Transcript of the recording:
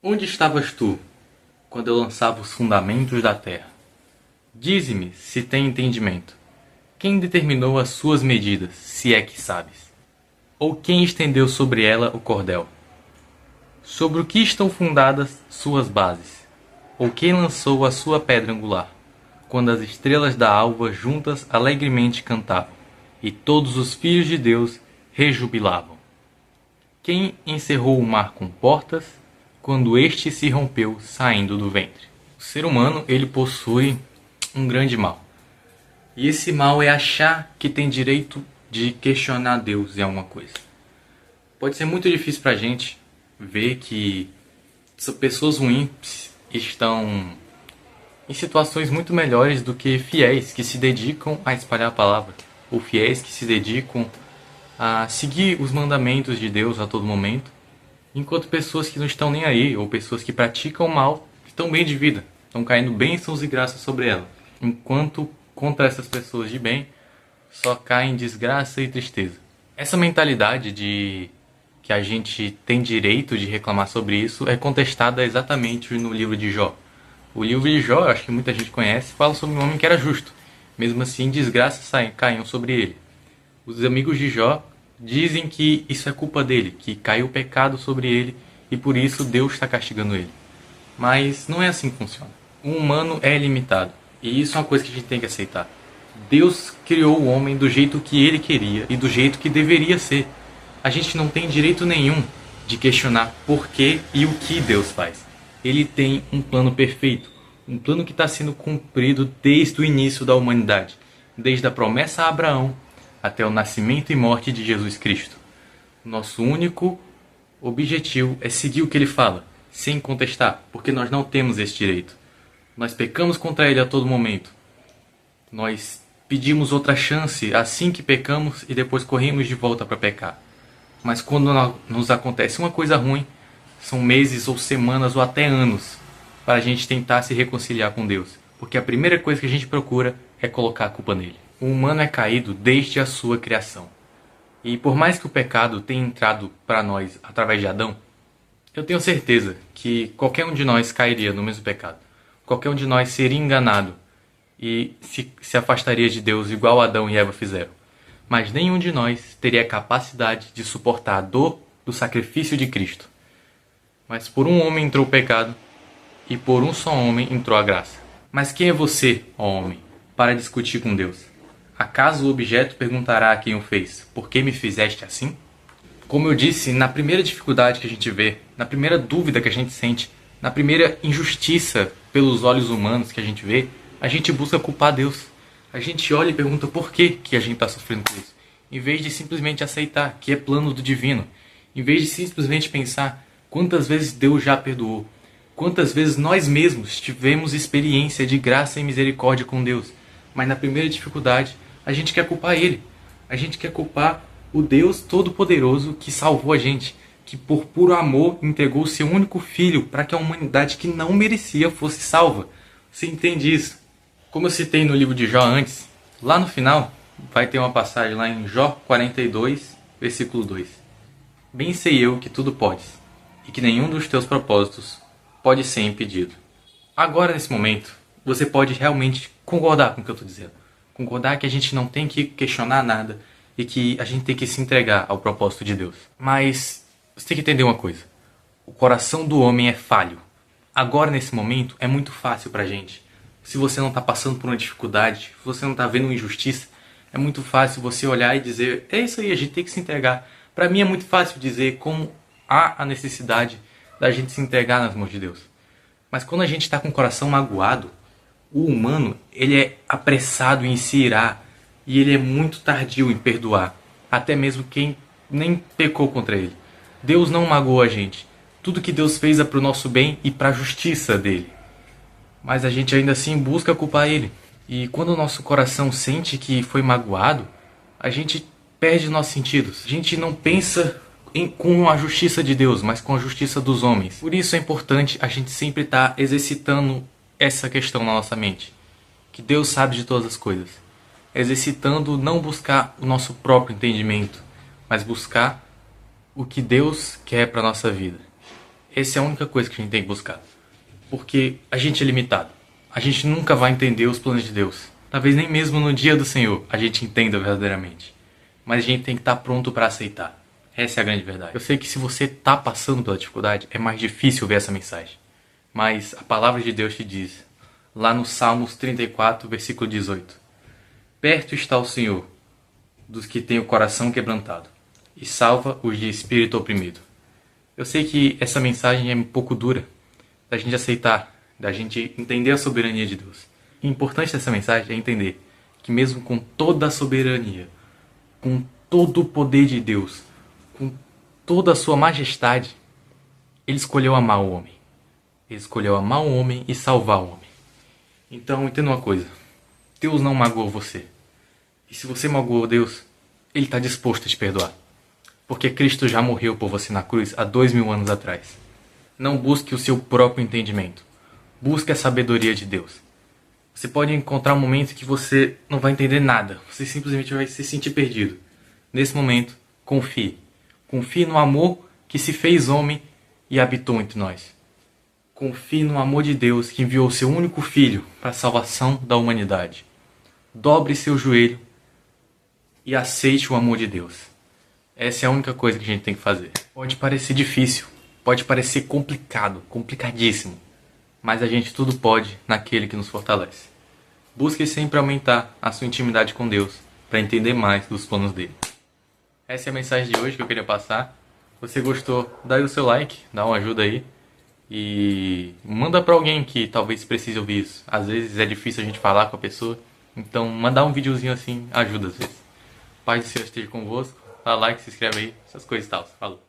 Onde estavas tu, quando eu lançava os fundamentos da terra? Dize-me, se tem entendimento. Quem determinou as suas medidas, se é que sabes? Ou quem estendeu sobre ela o cordel? Sobre o que estão fundadas suas bases? Ou quem lançou a sua pedra angular? Quando as estrelas da alva juntas alegremente cantavam, e todos os filhos de Deus rejubilavam. Quem encerrou o mar com portas, quando este se rompeu saindo do ventre? O ser humano, ele possui um grande mal. E esse mal é achar que tem direito de questionar Deus em alguma coisa. Pode ser muito difícil pra gente ver que pessoas ruins estão em situações muito melhores do que fiéis que se dedicam a espalhar a palavra, ou fiéis que se dedicam a seguir os mandamentos de Deus a todo momento, enquanto pessoas que não estão nem aí, ou pessoas que praticam mal, estão bem de vida, estão caindo bênçãos e graças sobre ela, enquanto contra essas pessoas de bem só caem desgraça e tristeza. Essa mentalidade de que a gente tem direito de reclamar sobre isso é contestada exatamente no livro de Jó. O livro de Jó, acho que muita gente conhece, fala sobre um homem que era justo. Mesmo assim, desgraças caíam sobre ele. Os amigos de Jó dizem que isso é culpa dele, que caiu o pecado sobre ele e por isso Deus está castigando ele. Mas não é assim que funciona. O humano é limitado e isso é uma coisa que a gente tem que aceitar. Deus criou o homem do jeito que ele queria e do jeito que deveria ser. A gente não tem direito nenhum de questionar por que e o que Deus faz. Ele tem um plano perfeito, um plano que está sendo cumprido desde o início da humanidade, desde a promessa a Abraão até o nascimento e morte de Jesus Cristo. Nosso único objetivo é seguir o que ele fala, sem contestar, porque nós não temos esse direito. Nós pecamos contra ele a todo momento. Nós pedimos outra chance assim que pecamos e depois corremos de volta para pecar. Mas quando nos acontece uma coisa ruim, são meses ou semanas ou até anos para a gente tentar se reconciliar com Deus. Porque a primeira coisa que a gente procura é colocar a culpa nele. O humano é caído desde a sua criação. E por mais que o pecado tenha entrado para nós através de Adão, eu tenho certeza que qualquer um de nós cairia no mesmo pecado. Qualquer um de nós seria enganado e se afastaria de Deus igual Adão e Eva fizeram. Mas nenhum de nós teria a capacidade de suportar a dor do sacrifício de Cristo. Mas por um homem entrou o pecado, e por um só homem entrou a graça. Mas quem é você, ó homem, para discutir com Deus? Acaso o objeto perguntará a quem o fez, por que me fizeste assim? Como eu disse, na primeira dificuldade que a gente vê, na primeira dúvida que a gente sente, na primeira injustiça pelos olhos humanos que a gente vê, a gente busca culpar Deus. A gente olha e pergunta por que a gente está sofrendo por isso, em vez de simplesmente aceitar que é plano do divino, em vez de simplesmente pensar quantas vezes Deus já perdoou, quantas vezes nós mesmos tivemos experiência de graça e misericórdia com Deus, mas na primeira dificuldade a gente quer culpar Ele, a gente quer culpar o Deus Todo-Poderoso que salvou a gente, que por puro amor entregou o seu único filho para que a humanidade que não merecia fosse salva. Você entende isso? Como eu citei no livro de Jó antes, lá no final vai ter uma passagem lá em Jó 42, versículo 2. Bem sei eu que tudo podes, e que nenhum dos teus propósitos pode ser impedido. Agora, nesse momento, você pode realmente concordar com o que eu estou dizendo. Concordar que a gente não tem que questionar nada e que a gente tem que se entregar ao propósito de Deus. Mas você tem que entender uma coisa. O coração do homem é falho. Agora, nesse momento, é muito fácil pra gente. Se você não está passando por uma dificuldade, se você não está vendo uma injustiça, é muito fácil você olhar e dizer, é isso aí, a gente tem que se entregar. Para mim é muito fácil dizer como há a necessidade da gente se entregar nas mãos de Deus. Mas quando a gente está com o coração magoado, o humano ele é apressado em se irar e ele é muito tardio em perdoar, até mesmo quem nem pecou contra ele. Deus não magoou a gente. Tudo que Deus fez é para o nosso bem e para a justiça dele. Mas a gente ainda assim busca culpar ele. E quando o nosso coração sente que foi magoado, a gente perde nossos sentidos. A gente não pensa com a justiça de Deus, mas com a justiça dos homens. Por isso é importante a gente sempre estar exercitando essa questão na nossa mente. Que Deus sabe de todas as coisas. Exercitando não buscar o nosso próprio entendimento, mas buscar o que Deus quer para a nossa vida. Essa é a única coisa que a gente tem que buscar. Porque a gente é limitado. A gente nunca vai entender os planos de Deus. Talvez nem mesmo no dia do Senhor a gente entenda verdadeiramente. Mas a gente tem que estar pronto para aceitar. Essa é a grande verdade. Eu sei que se você está passando pela dificuldade, é mais difícil ver essa mensagem. Mas a palavra de Deus te diz, lá no Salmos 34, versículo 18. Perto está o Senhor dos que têm o coração quebrantado e salva os de espírito oprimido. Eu sei que essa mensagem é um pouco dura da gente aceitar, da gente entender a soberania de Deus. O importante dessa mensagem é entender que mesmo com toda a soberania, com todo o poder de Deus, com toda a sua majestade, Ele escolheu amar o homem. Ele escolheu amar o homem e salvar o homem. Então, entenda uma coisa. Deus não magoou você. E se você magoou Deus, Ele está disposto a te perdoar. Porque Cristo já morreu por você na cruz há 2000 anos atrás. Não busque o seu próprio entendimento. Busque a sabedoria de Deus. Você pode encontrar um momento que você não vai entender nada. Você simplesmente vai se sentir perdido. Nesse momento, confie. Confie no amor que se fez homem e habitou entre nós. Confie no amor de Deus que enviou seu único filho para a salvação da humanidade. Dobre seu joelho e aceite o amor de Deus. Essa é a única coisa que a gente tem que fazer. Pode parecer difícil, pode parecer complicado, complicadíssimo, mas a gente tudo pode naquele que nos fortalece. Busque sempre aumentar a sua intimidade com Deus para entender mais dos planos dele. Essa é a mensagem de hoje que eu queria passar. Se você gostou, dá aí o seu like, dá uma ajuda aí. E manda para alguém que talvez precise ouvir isso. Às vezes é difícil a gente falar com a pessoa. Então mandar um videozinho assim ajuda às vezes. Paz do Senhor esteja convosco. Dá like, se inscreve aí, essas coisas e tal. Falou.